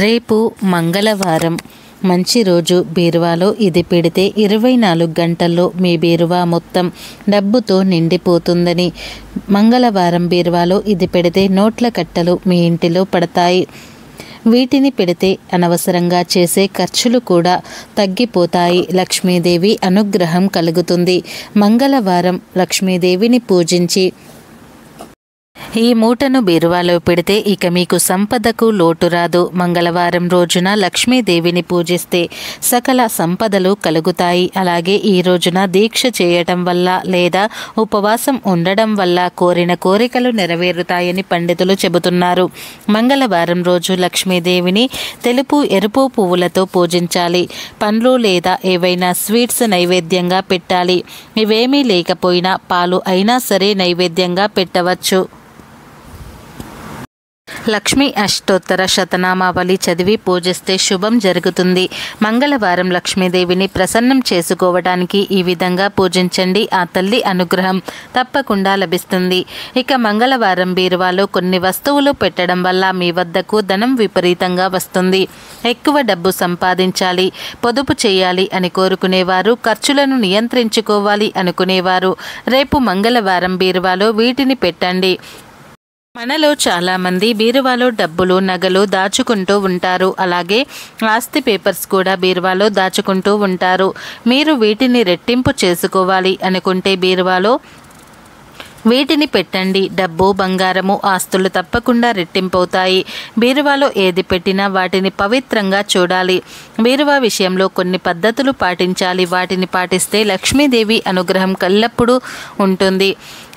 రేపు మంగళవారం మంచి రోజు. బీరువాలో ఇది పెడితే 24 గంటల్లో మీ బీరువా మొత్తం డబ్బుతో నిండిపోతుందని. మంగళవారం బీరువాలో ఇది పెడితే నోట్ల కట్టలు మీ ఇంటిలో పడతాయి. వీటిని పెడితే అనవసరంగా చేసే ఖర్చులు కూడా తగ్గిపోతాయి. లక్ష్మీదేవి అనుగ్రహం కలుగుతుంది. మంగళవారం లక్ష్మీదేవిని పూజించి ఈ మూటను బీరువాలో పెడితే ఇక మీకు సంపదకు లోటు రాదు. మంగళవారం రోజున లక్ష్మీదేవిని పూజిస్తే సకల సంపదలు కలుగుతాయి. అలాగే ఈ రోజున దీక్ష చేయటం వల్ల లేదా ఉపవాసం ఉండడం వల్ల కోరిన కోరికలు నెరవేరుతాయని పండితులు చెబుతున్నారు. మంగళవారం రోజు లక్ష్మీదేవిని తెలుపు ఎరుపు పువ్వులతో పూజించాలి. పండ్లు లేదా ఏవైనా స్వీట్స్ నైవేద్యంగా పెట్టాలి. ఇవేమీ లేకపోయినా పాలు అయినా సరే నైవేద్యంగా పెట్టవచ్చు. లక్ష్మీ అష్టోత్తర శతనామావళి చదివి పూజిస్తే శుభం జరుగుతుంది. మంగళవారం లక్ష్మీదేవిని ప్రసన్నం చేసుకోవడానికి ఈ విధంగా పూజించండి. ఆ తల్లి అనుగ్రహం తప్పకుండా లభిస్తుంది. ఇక మంగళవారం బీరువాలో కొన్ని వస్తువులు పెట్టడం వల్ల మీ వద్దకు ధనం విపరీతంగా వస్తుంది. ఎక్కువ డబ్బు సంపాదించాలి, పొదుపు చేయాలి అని కోరుకునేవారు, ఖర్చులను నియంత్రించుకోవాలి అనుకునేవారు రేపు మంగళవారం బీరువాలో వీటిని పెట్టండి. మనలో చాలామంది బీరువాలో డబ్బులు, నగలు దాచుకుంటూ ఉంటారు. అలాగే ఆస్తి పేపర్స్ కూడా బీరువాలో దాచుకుంటూ ఉంటారు. మీరు వీటిని రెట్టింపు చేసుకోవాలి అనుకుంటే బీరువాలో వీటిని పెట్టండి. డబ్బు, బంగారము, ఆస్తులు తప్పకుండా రెట్టింపవుతాయి. బీరువాలో ఏది పెట్టినా వాటిని పవిత్రంగా చూడాలి. బీరువా విషయంలో కొన్ని పద్ధతులు పాటించాలి. వాటిని పాటిస్తే లక్ష్మీదేవి అనుగ్రహం ఎల్లప్పుడూ ఉంటుంది.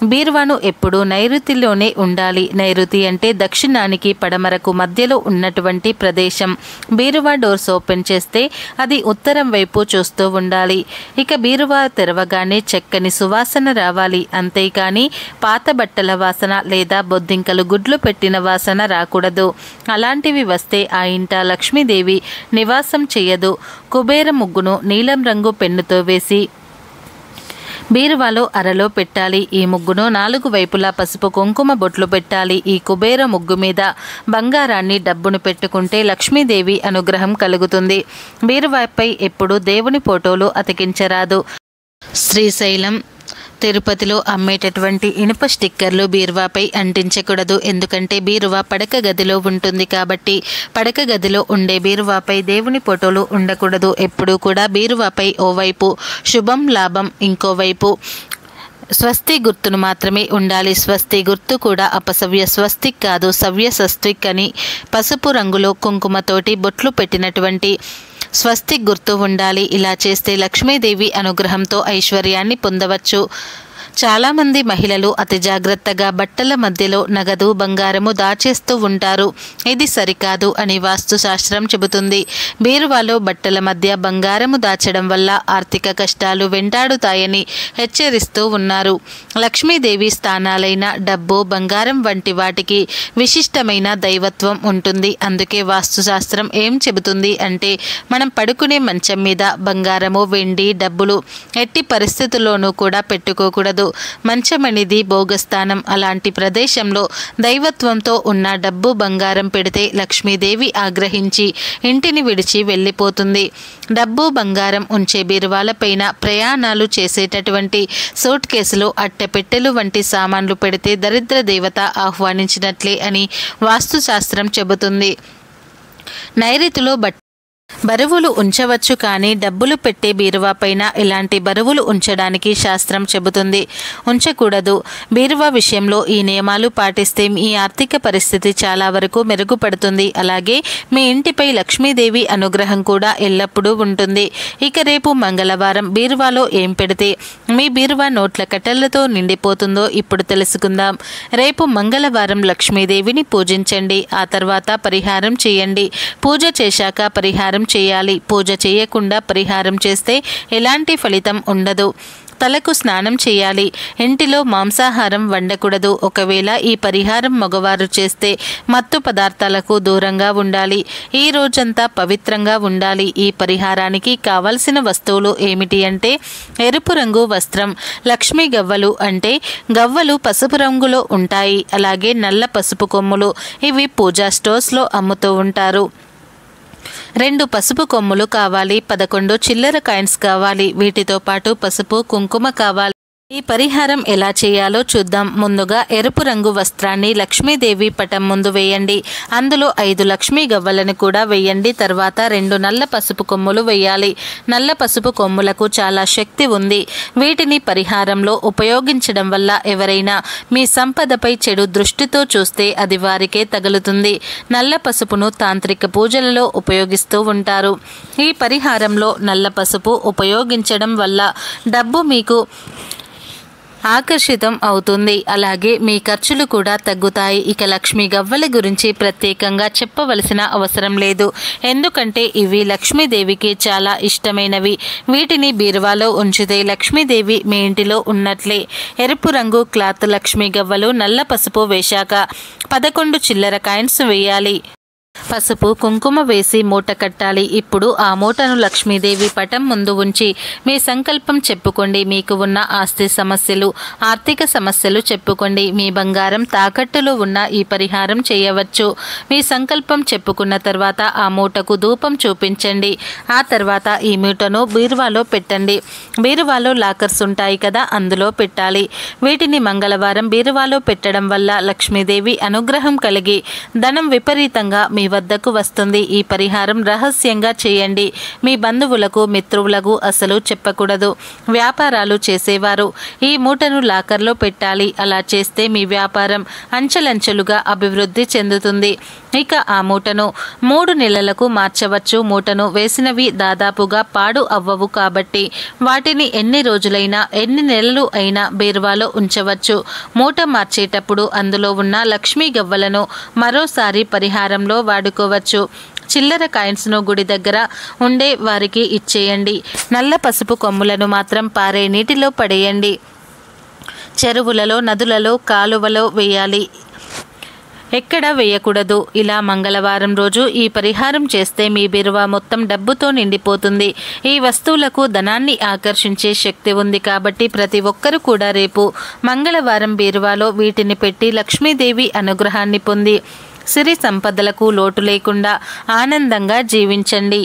బీరువాను ఎప్పుడూ నైరుతిలోనే ఉండాలి. నైరుతి అంటే దక్షిణానికి పడమరకు మధ్యలో ఉన్నటువంటి ప్రదేశం. బీరువా డోర్స్ ఓపెన్ చేస్తే అది ఉత్తరం వైపు చూస్తూ ఉండాలి. ఇక బీరువా తెరవగానే చక్కని సువాసన రావాలి. అంతేకాని పాత బట్టల వాసన లేదా బొద్దింకలు గుడ్లు పెట్టిన వాసన రాకూడదు. అలాంటివి వస్తే ఆ ఇంట లక్ష్మీదేవి నివాసం చేయదు. కుబేర ముగ్గును నీలం రంగు పెన్నుతో వేసి బీరువాలో అరలో పెట్టాలి. ఈ ముగ్గును 4 వైపులా పసుపు కుంకుమ బొట్లు పెట్టాలి. ఈ కుబేర ముగ్గు మీద బంగారాన్ని, డబ్బును పెట్టుకుంటే లక్ష్మీదేవి అనుగ్రహం కలుగుతుంది. బీరువాపై ఎప్పుడూ దేవుని ఫోటోలు అతికించరాదు. శ్రీశైలం, తిరుపతిలో అమ్మేటటువంటి ఇనుప స్టిక్కర్లు బీరువాపై అంటించకూడదు. ఎందుకంటే బీరువా పడక గదిలో ఉంటుంది కాబట్టి పడక గదిలో ఉండే బీరువాపై దేవుని ఫోటోలు ఉండకూడదు. ఎప్పుడూ కూడా బీరువాపై ఓవైపు శుభం, లాభం, ఇంకోవైపు స్వస్తి గుర్తును మాత్రమే ఉండాలి. స్వస్తి గుర్తు కూడా అపసవ్య స్వస్తిక్ కాదు, సవ్య స్వస్తిక్ అని పసుపు రంగులో కుంకుమతోటి బొట్లు పెట్టినటువంటి స్వస్తిక్ గుర్తు ఉండాలి. ఇలా చేస్తే లక్ష్మీదేవి అనుగ్రహంతో ఐశ్వర్యాన్ని పొందవచ్చు. చాలామంది మహిళలు అతి జాగ్రత్తగా బట్టల మధ్యలో నగదు, బంగారము దాచేస్తూ ఉంటారు. ఇది సరికాదు అని వాస్తుశాస్త్రం చెబుతుంది. బీరువాలో బట్టల మధ్య బంగారము దాచడం వల్ల ఆర్థిక కష్టాలు వెంటాడుతాయని హెచ్చరిస్తూ ఉన్నారు. లక్ష్మీదేవి స్థానాలైన డబ్బు, బంగారం వంటి వాటికి విశిష్టమైన దైవత్వం ఉంటుంది. అందుకే వాస్తుశాస్త్రం ఏం చెబుతుంది అంటే మనం పడుకునే మంచం మీద బంగారము, వెండి, డబ్బులు ఎట్టి పరిస్థితుల్లోనూ కూడా పెట్టుకోకూడదు. మంచం అనేది భోగస్థానం. అలాంటి ప్రదేశంలో దైవత్వంతో ఉన్న డబ్బు, బంగారం పెడితే లక్ష్మీదేవి ఆగ్రహించి ఇంటిని విడిచి వెళ్ళిపోతుంది. డబ్బు, బంగారం ఉంచే బీరువాలపైన ప్రయాణాలు చేసేటటువంటి సూట్ కేసులు, అట్టెపెట్టెలు వంటి సామాన్లు పెడితే దరిద్ర దేవత ఆహ్వానించినట్లే అని వాస్తుశాస్త్రం చెబుతుంది. నైరుతిలో బరువులు ఉంచవచ్చు, కానీ డబ్బులు పెట్టే బీరువా పైన ఇలాంటి బరువులు ఉంచడానికి శాస్త్రం చెబుతుంది. ఉంచకూడదు. బీరువా విషయంలో ఈ నియమాలు పాటిస్తే మీ ఆర్థిక పరిస్థితి చాలా వరకు మెరుగుపడుతుంది. అలాగే మీ ఇంటిపై లక్ష్మీదేవి అనుగ్రహం కూడా ఎల్లప్పుడూ ఉంటుంది. ఇక రేపు మంగళవారం బీరువాలో ఏం పెడితే మీ బీరువా నోట్ల కట్టలతో నిండిపోతుందో ఇప్పుడు తెలుసుకుందాం. రేపు మంగళవారం లక్ష్మీదేవిని పూజించండి. ఆ తర్వాత పరిహారం చేయండి. పూజ చేశాక పరిహారం చేయాలి. పూజ చేయకుండా పరిహారం చేస్తే ఎలాంటి ఫలితం ఉండదు. తలకు స్నానం చేయాలి. ఇంటిలో మాంసాహారం వండకూడదు. ఒకవేళ ఈ పరిహారం మగవారు చేస్తే మత్తు పదార్థాలకు దూరంగా ఉండాలి. ఈ రోజంతా పవిత్రంగా ఉండాలి. ఈ పరిహారానికి కావలసిన వస్తువులు ఏమిటి అంటే ఎరుపు రంగు వస్త్రం, లక్ష్మీ గవ్వలు అంటే గవ్వలు పసుపు రంగులో ఉంటాయి. అలాగే నల్ల పసుపు కొమ్ములు, ఇవి పూజా స్టోర్స్లో అమ్ముతూ ఉంటారు. 2 పసుపు కొమ్ములు కావాలి, 11 చిల్లర కాయిన్స్ కావాలి. వీటితో పాటు పసుపు, కుంకుమ కావాలి. ఈ పరిహారం ఎలా చేయాలో చూద్దాం. ముందుగా ఎరుపు రంగు వస్త్రాన్ని లక్ష్మీదేవి పటం ముందు వేయండి. అందులో 5 లక్ష్మీ గవ్వలను కూడా వేయండి. తర్వాత 2 నల్ల పసుపు కొమ్ములు వేయాలి. నల్ల పసుపు కొమ్ములకు చాలా శక్తి ఉంది. వీటిని పరిహారంలో ఉపయోగించడం వల్ల ఎవరైనా మీ సంపదపై చెడు దృష్టితో చూస్తే అది వారికే తగులుతుంది. నల్ల పసుపును తాంత్రిక పూజలలో ఉపయోగిస్తూ ఉంటారు. ఈ పరిహారంలో నల్ల పసుపు ఉపయోగించడం వల్ల డబ్బు మీకు ఆకర్షితం అవుతుంది. అలాగే మీ ఖర్చులు కూడా తగ్గుతాయి. ఇక లక్ష్మీ గవ్వల గురించి ప్రత్యేకంగా చెప్పవలసిన అవసరం లేదు. ఎందుకంటే ఇవి లక్ష్మీదేవికి చాలా ఇష్టమైనవి. వీటిని బీరువాలో ఉంచితే లక్ష్మీదేవి మీ ఇంటిలో ఉన్నట్లే. ఎరుపు రంగు క్లాత్ లక్ష్మీ గవ్వలు నల్ల పసుపు వేశాక 11 చిల్లర కాయిన్స్ వేయాలి. పసుపు, కుంకుమ వేసి మూట కట్టాలి. ఇప్పుడు ఆ మూటను లక్ష్మీదేవి పటం ముందు ఉంచి మీ సంకల్పం చెప్పుకోండి. మీకు ఉన్న ఆస్తి సమస్యలు, ఆర్థిక సమస్యలు చెప్పుకోండి. మీ బంగారం తాకట్టులో ఉన్న ఈ పరిహారం చేయవచ్చు. మీ సంకల్పం చెప్పుకున్న తర్వాత ఆ మూటకు ధూపం చూపించండి. ఆ తర్వాత ఈ మూటను బీరువాలో పెట్టండి. బీరువాలో లాకర్స్ ఉంటాయి కదా, అందులో పెట్టాలి. వీటిని మంగళవారం బీరువాలో పెట్టడం వల్ల లక్ష్మీదేవి అనుగ్రహం కలిగి ధనం విపరీతంగా మీ వద్దకు వస్తుంది. ఈ పరిహారం రహస్యంగా చేయండి. మీ బంధువులకు, మిత్రులకు అసలు చెప్పకూడదు. వ్యాపారాలు చేసేవారు ఈ మూటను లాకర్లో పెట్టాలి. అలా చేస్తే మీ వ్యాపారం అంచెలంచెలుగా అభివృద్ధి చెందుతుంది. ఇక ఆ మూటను 3 నెలలకు మార్చవచ్చు. మూటను వేసినవి దాదాపుగా పాడు అవ్వవు కాబట్టి వాటిని ఎన్ని రోజులైనా, ఎన్ని నెలలు అయినా బీరువాలో ఉంచవచ్చు. మూట మార్చేటప్పుడు అందులో ఉన్న లక్ష్మీ గవ్వలను మరోసారి పరిహారంలో వాడుకోవచ్చు. చిల్లర కాయిన్స్ను గుడి దగ్గర ఉండే వారికి ఇచ్చేయండి. నల్ల పసుపు కొమ్ములను మాత్రం పారే నీటిలో పడేయండి. చెరువులలో, నదులలో, కాలువలో వేయాలి. ఎక్కడ వేయకూడదు. ఇలా మంగళవారం రోజు ఈ పరిహారం చేస్తే మీ బీరువా మొత్తం డబ్బుతో నిండిపోతుంది. ఈ వస్తువులకు ధనాన్ని ఆకర్షించే శక్తి ఉంది కాబట్టి ప్రతి ఒక్కరూ కూడా రేపు మంగళవారం బీరువాలో వీటిని పెట్టి లక్ష్మీదేవి అనుగ్రహాన్ని పొంది సిరి సంపదలకు లోటు లేకుండా ఆనందంగా జీవించండి.